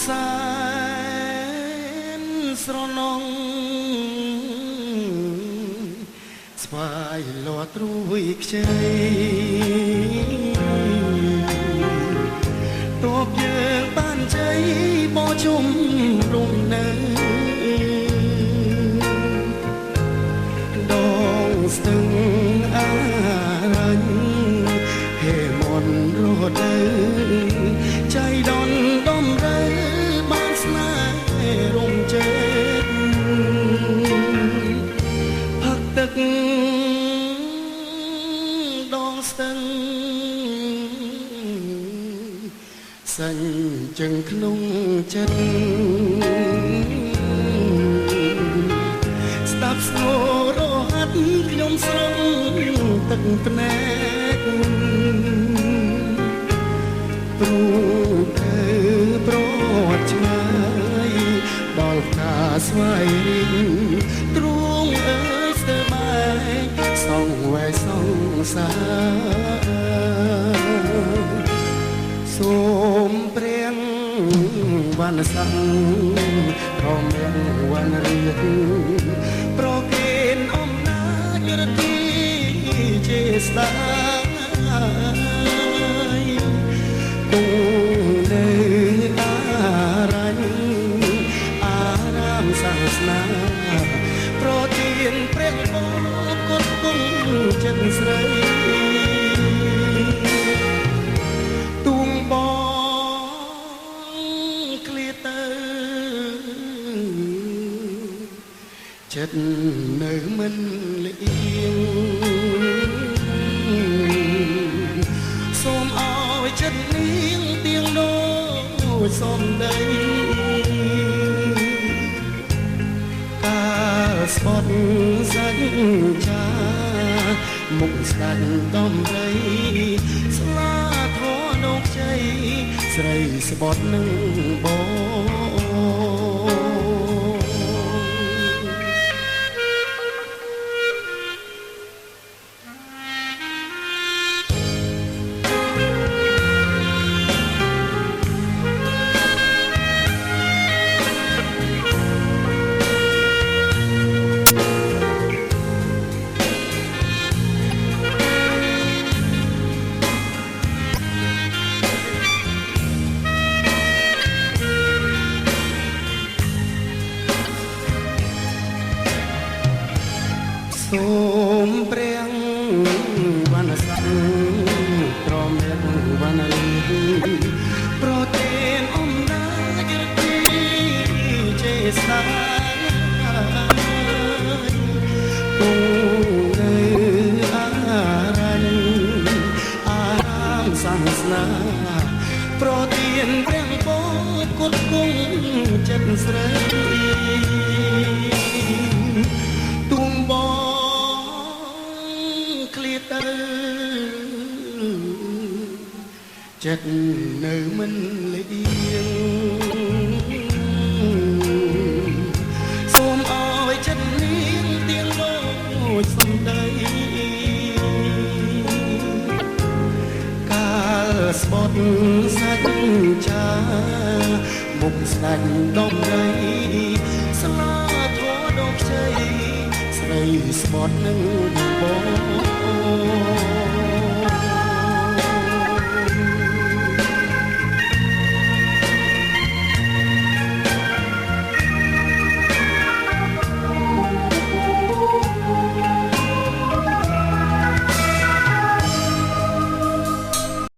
សែនស្រណងស្វាយលត់ត្រួយខ្ចីតបយើងបានជ័យបោជុំរុំនៅដងស្ទឹងអារញ្ញហេមន្តរត់ទៅใจដនដំរើបានស្នេហ៍រំជើបផឹកទឹកដងស្ទឹងសាញ់ចឹងក្នុងចិត្តស្ដាប់ស្នូររហាត់ខ្ញុំស្រង់ទឹកភ្នែកព្រោះទៅប្រត់ឆ្ងាយដល់ផ្កាស្វាយរីងទ្រូងអើយស្ទើរបែកសងវែសងសាសូមព្រះវណ្ណសង្ឃក៏មានវណ្ណរាជប្រគេនអំណាចរទីជាស្ដាយទុំនៅអារញ្ញអារាមសាសនាប្រទានព្រះបរមគុណគុណចិត្តស្រីទុំបងឃ្លាទៅចិត្តនៅមិនលៀងសូមឲ្យចិត្តនាងទៀងដូចសំដីការស្បត់សាច់ចាមុខស្ដាច់ដំរីស្លាធនលោកជ័យស្រីស្បត់នឹងបងសូមព្រះវណ្ណសង្ឃទ្រាំអ្នកវណ្ណរីប្រទានអំណាចរទីចេស្តាគង់នៅអារញ្ញអារាមសាសនាប្រទានព្រះបរមគុណគុណចិត្តស្រីទុំបងឃ្លាទៅចិត្តនៅមិនលៀងសូមឲ្យចិត្តនាងទៀងដូចសំដីកាលស្បត់សាច់ចាមុខស្ដាច់ដំរីស្លាធម៌ដងខ្ចីស្រីស្បត់នឹងបង